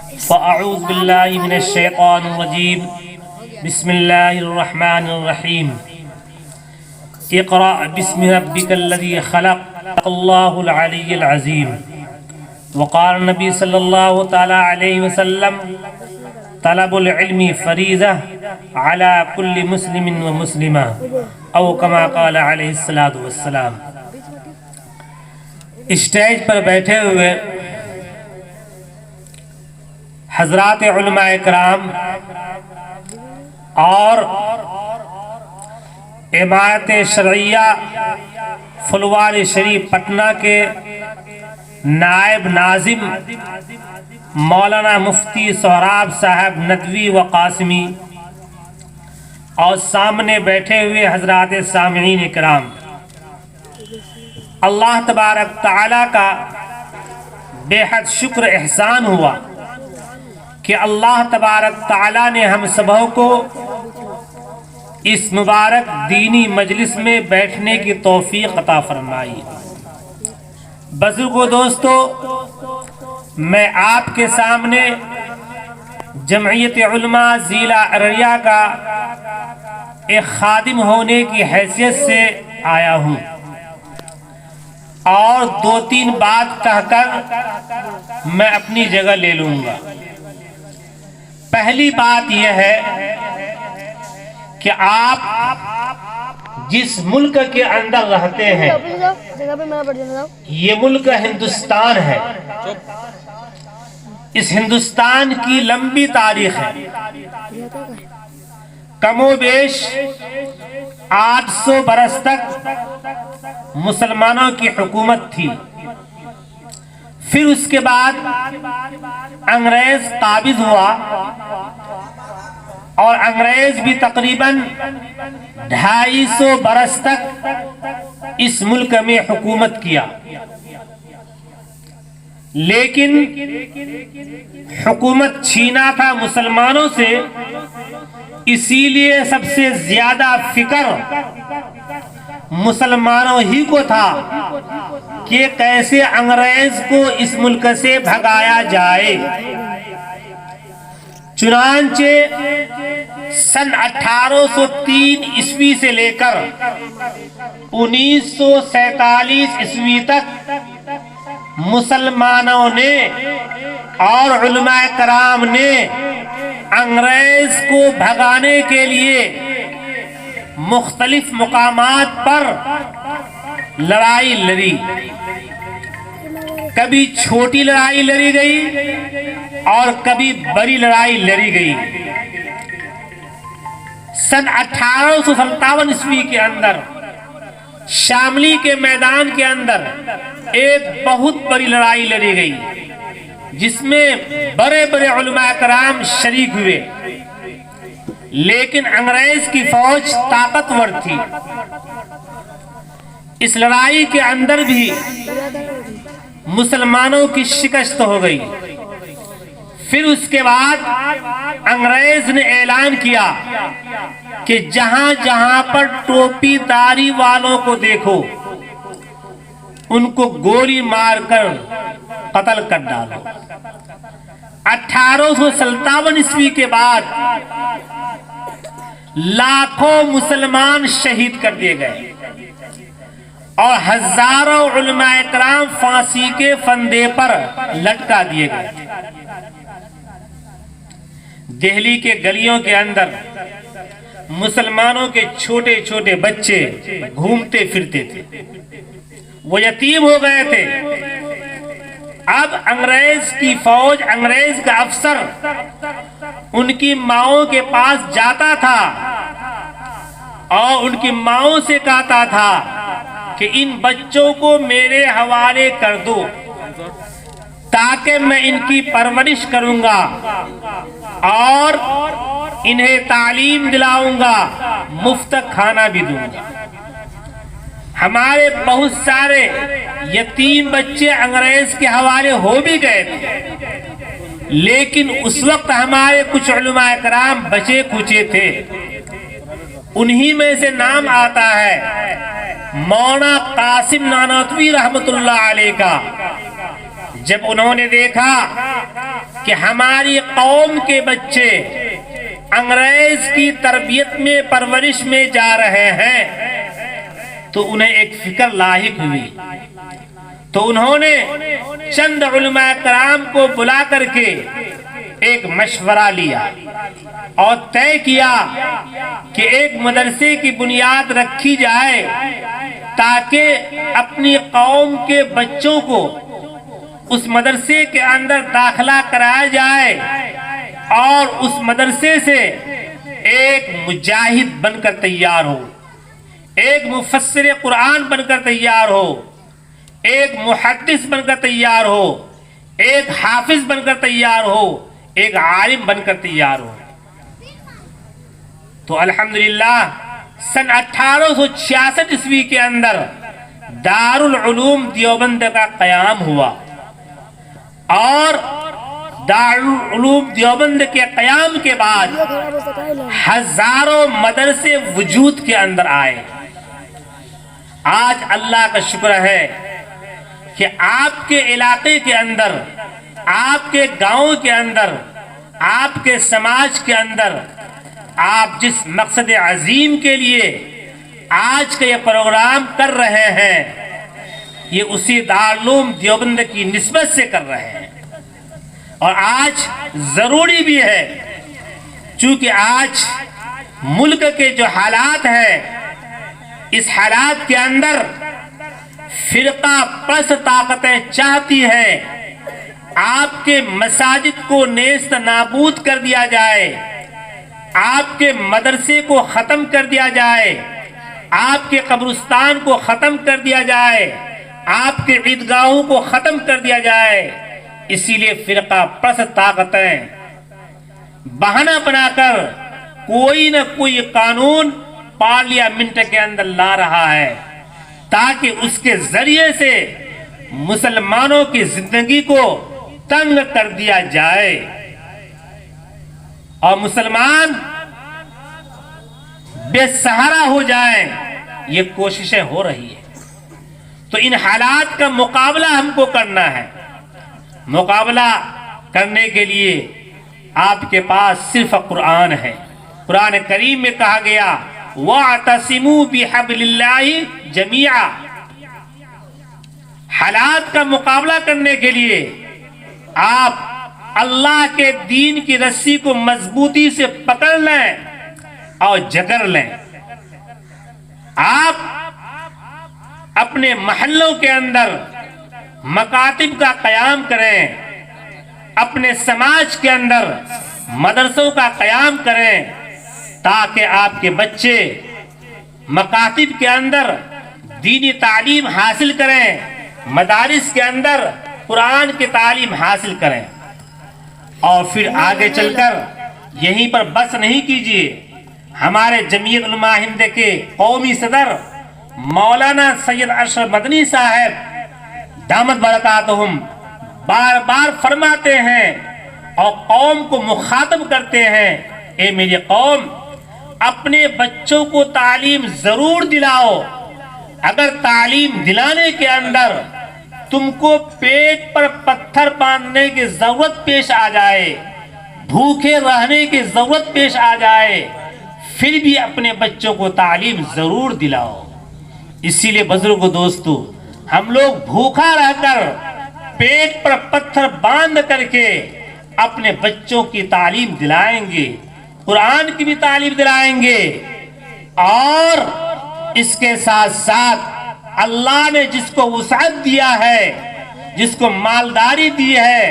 فأعوذ بالله من الشيطان الرجيم بسم الله الرحمن الرحيم اقرأ باسم ربك الذي خلق الله العلي العظيم وقال النبي صلى الله تعالى عليه وسلم طلب العلم فریضہ على كل مسلم ومسلمہ او کما قال علیہ الصلوۃ والسلام۔ اسٹیج پر بیٹھے ہوئے حضرات علماء کرام اور امارت شرعیہ فلوار شریف پٹنہ کے نائب ناظم مولانا مفتی سہراب صاحب ندوی و قاسمی اور سامنے بیٹھے ہوئے حضرات سامعین کرام، اللہ تبارک تعالیٰ کا بے حد شکر احسان ہوا کہ اللہ تبارک تعالیٰ نے ہم سبوں کو اس مبارک دینی مجلس میں بیٹھنے کی توفیق عطا فرمائی۔ بزرگو دوستو، میں آپ کے سامنے جمعیت علماء ضلع ارریہ کا ایک خادم ہونے کی حیثیت سے آیا ہوں اور دو تین بات کہہ کر میں اپنی جگہ لے لوں گا۔ پہلی بات یہ ہے کہ آپ جس ملک کے اندر رہتے ہیں یہ ملک ہندوستان ہے۔ اس ہندوستان کی لمبی تاریخ ہے، کم و بیش 800 برس تک مسلمانوں کی حکومت تھی۔ پھر اس کے بعد انگریز قابض ہوا اور انگریز بھی تقریباً 250 برس تک اس ملک میں حکومت کیا، لیکن حکومت چھینا تھا مسلمانوں سے، اسی لیے سب سے زیادہ فکر مسلمانوں ہی کو تھا کہ کیسے انگریز کو اس ملک سے بھگایا جائے۔ چنانچہ سن 1803 عیسوی سے لے کر 1947 عیسوی تک مسلمانوں نے اور علماء کرام نے انگریز کو بھگانے کے لیے مختلف مقامات پر لڑائی لڑی۔ کبھی چھوٹی لڑائی لڑی گئی اور کبھی بڑی لڑائی لڑی گئی۔ سن 1857 عیسوی کے اندر شاملی کے میدان کے اندر ایک بہت بڑی لڑائی لڑی گئی جس میں بڑے بڑے علماء کرام شریک ہوئے، لیکن انگریز کی فوج طاقتور تھی۔ اس لڑائی کے اندر بھی مسلمانوں کی شکست ہو گئی۔ پھر اس کے بعد انگریز نے اعلان کیا کہ جہاں جہاں پر ٹوپی داری والوں کو دیکھو ان کو گولی مار کر قتل کر ڈالو۔ 1857 عیسوی کے بعد لاکھوں مسلمان شہید کر دیے گئے اور ہزاروں علماء کرام پھانسی کے پھندے پر لٹکا دیے گئے۔ دہلی کے گلیوں کے اندر مسلمانوں کے چھوٹے چھوٹے بچے گھومتے پھرتے تھے، وہ یتیم ہو گئے تھے۔ اب انگریز کی فوج، انگریز کا افسر ان کی ماؤں کے پاس جاتا تھا اور ان کی ماؤں سے کہتا تھا کہ ان بچوں کو میرے حوالے کر دو تاکہ میں ان کی پرورش کروں گا اور انہیں تعلیم دلاؤں گا، مفت کھانا بھی دوں گا۔ ہمارے بہت سارے یتیم بچے انگریز کے حوالے ہو بھی گئے تھے، لیکن اس وقت ہمارے کچھ علماء کرام بچے کچے تھے۔ انہی میں سے نام آتا ہے مولانا قاسم نانوتوی رحمت اللہ علیہ کا، جب انہوں نے دیکھا کہ ہماری قوم کے بچے انگریز کی تربیت میں پرورش میں جا رہے ہیں تو انہیں ایک فکر لاحق ہوئی. تو انہوں نے چند علماء کرام کو بلا کر کے ایک مشورہ لیا اور طے کیا کہ ایک مدرسے کی بنیاد رکھی جائے تاکہ اپنی قوم کے بچوں کو اس مدرسے کے اندر داخلہ کرایا جائے اور اس مدرسے سے ایک مجاہد بن کر تیار ہو، ایک مفسر قرآن بن کر تیار ہو، ایک محدث بن کر تیار ہو، ایک حافظ بن کر تیار ہو، ایک عالم بن کر تیار ہو. تو الحمدللہ سن 1866 عیسوی کے اندر دارالعلوم دیوبند کا قیام ہوا اور دارالعلوم دیوبند کے قیام کے بعد ہزاروں مدرسے وجود کے اندر آئے. آج اللہ کا شکر ہے کہ آپ کے علاقے کے اندر، آپ کے گاؤں کے اندر، آپ کے سماج کے اندر آپ جس مقصد عظیم کے لیے آج کا یہ پروگرام کر رہے ہیں یہ اسی دارالعلوم دیوبند کی نسبت سے کر رہے ہیں. اور آج ضروری بھی ہے چونکہ آج ملک کے جو حالات ہیں اس حالات کے اندر فرقہ پرست طاقتیں چاہتی ہیں آپ کے مساجد کو نیست نابود کر دیا جائے، آپ کے مدرسے کو ختم کر دیا جائے، آپ کے قبرستان کو ختم کر دیا جائے، آپ کے عیدگاہوں کو ختم کر دیا جائے. اسی لیے فرقہ پرست طاقتیں بہانہ بنا کر کوئی نہ کوئی قانون پارلیمنٹ کے اندر لا رہا ہے تاکہ اس کے ذریعے سے مسلمانوں کی زندگی کو تنگ کر دیا جائے اور مسلمان بے سہارا ہو جائیں. یہ کوششیں ہو رہی ہیں. تو ان حالات کا مقابلہ ہم کو کرنا ہے. مقابلہ کرنے کے لیے آپ کے پاس صرف قرآن ہے. قرآن کریم میں کہا گیا وَاعْتَصِمُوا بِحَبْلِ اللَّهِ جَمِيعًا. حالات کا مقابلہ کرنے کے لیے آپ اللہ کے دین کی رسی کو مضبوطی سے پکڑ لیں اور جگڑ لیں. آپ اپنے محلوں کے اندر مکاتب کا قیام کریں، اپنے سماج کے اندر مدرسوں کا قیام کریں تاکہ آپ کے بچے مکاتب کے اندر دینی تعلیم حاصل کریں، مدارس کے اندر قرآن کی تعلیم حاصل کریں. اور پھر آگے چل کر یہیں پر بس نہیں کیجیے. ہمارے جمعیت علماء ہند کے قومی صدر مولانا سید اشرف مدنی صاحب دامت برکاتہم بار بار فرماتے ہیں اور قوم کو مخاطب کرتے ہیں، اے میری قوم اپنے بچوں کو تعلیم ضرور دلاؤ. اگر تعلیم دلانے کے اندر تم کو پیٹ پر پتھر باندھنے کی ضرورت پیش آ جائے، بھوکے رہنے کی ضرورت پیش آ جائے، پھر بھی اپنے بچوں کو تعلیم ضرور دلاؤ. اسی لیے بزرگ دوستو ہم لوگ بھوکا رہ کر پیٹ پر پتھر باندھ کر کے اپنے بچوں کی تعلیم دلائیں گے، قرآن کی بھی تعلیم دلائیں گے. اور اس کے ساتھ ساتھ اللہ نے جس کو وسعت دیا ہے، جس کو مالداری دی ہے،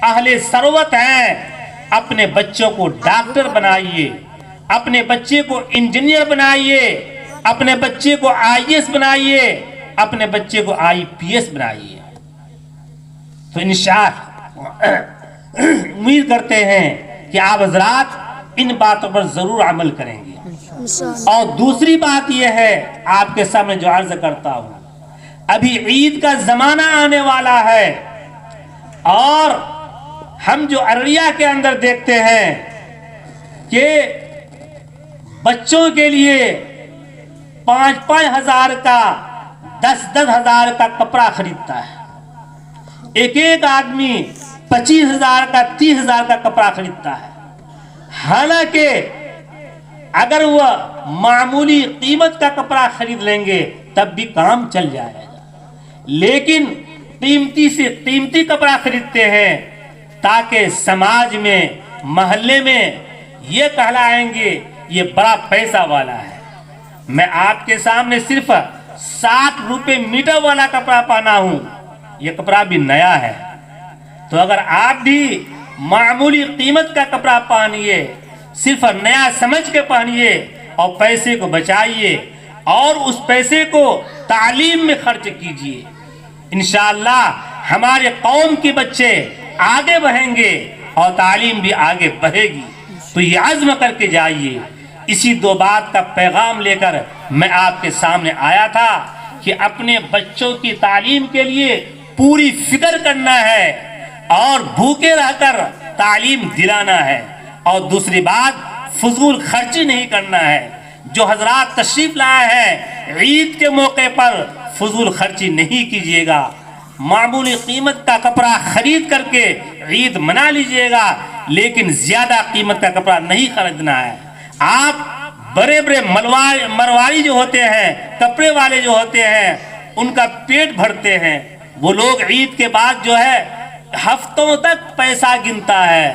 اہل ثروت ہیں، اپنے بچوں کو ڈاکٹر بنائیے، اپنے بچے کو انجینئر بنائیے، اپنے بچے کو IAS بنائیے، اپنے بچے کو IPS بنائیے. تو انشاءاللہ امید کرتے ہیں کہ آپ حضرات ان باتوں پر ضرور عمل کریں گے. اور دوسری بات یہ ہے آپ کے سامنے جو عرض کرتا ہوں، ابھی عید کا زمانہ آنے والا ہے اور ہم جو ارریہ کے اندر دیکھتے ہیں کہ بچوں کے لیے 5,000 کا 10,000 کا کپڑا خریدتا ہے، ایک ایک آدمی 25,000 کا 30,000 کا کپڑا خریدتا ہے، حالانکہ اگر وہ معمولی قیمت کا کپڑا خرید لیں گے تب بھی کام چل جائے گا، لیکن قیمتی سے قیمتی کپڑا خریدتے ہیں تاکہ سماج میں، محلے میں یہ کہلائیں گے یہ بڑا پیسہ والا ہے۔ میں آپ کے سامنے صرف 60 روپے میٹر والا کپڑا پہنا ہوں، یہ کپڑا بھی نیا ہے، تو اگر آپ بھی معمولی قیمت کا کپڑا پہنیے، صرف نیا سمجھ کے پہنیے اور پیسے کو بچائیے اور اس پیسے کو تعلیم میں خرچ کیجیے، انشاءاللہ ہمارے قوم کے بچے آگے بڑھیں گے اور تعلیم بھی آگے بڑھے گی۔ تو یہ عزم کر کے جائیے۔ اسی 2 بات کا پیغام لے کر میں آپ کے سامنے آیا تھا کہ اپنے بچوں کی تعلیم کے لیے پوری فکر کرنا ہے اور بھوکے رہ کر تعلیم دلانا ہے، اور دوسری بات فضول خرچی نہیں کرنا ہے۔ جو حضرات تشریف لائے ہیں عید کے موقع پر فضول خرچی نہیں کیجیے گا، معمولی قیمت کا کپڑا خرید کر کے عید منا لیجئے گا، لیکن زیادہ قیمت کا کپڑا نہیں خریدنا ہے۔ آپ بڑے بڑے مرواڑی جو ہوتے ہیں، کپڑے والے جو ہوتے ہیں، ان کا پیٹ بھرتے ہیں، وہ لوگ عید کے بعد جو ہے ہفتوں تک پیسہ گنتا ہے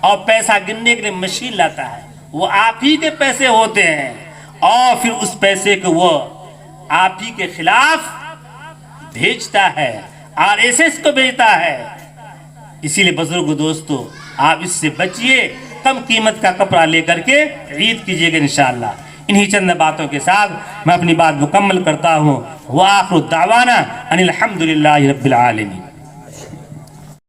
اور پیسہ گننے کے لیے مشین لاتا ہے، وہ آپ ہی کے پیسے ہوتے ہیں اور پھر اس پیسے کو وہ آپ ہی کے خلاف بھیجتا ہے، RSS کو بھیجتا ہے۔ اسی لیے بزرگ دوستو آپ اس سے بچیے، کم قیمت کا کپڑا لے کر کے عید کیجیے گا انشاءاللہ۔ انہی چند باتوں کے ساتھ میں اپنی بات مکمل کرتا ہوں۔ وآخر دعوانا ان الحمدللہ رب العالمین۔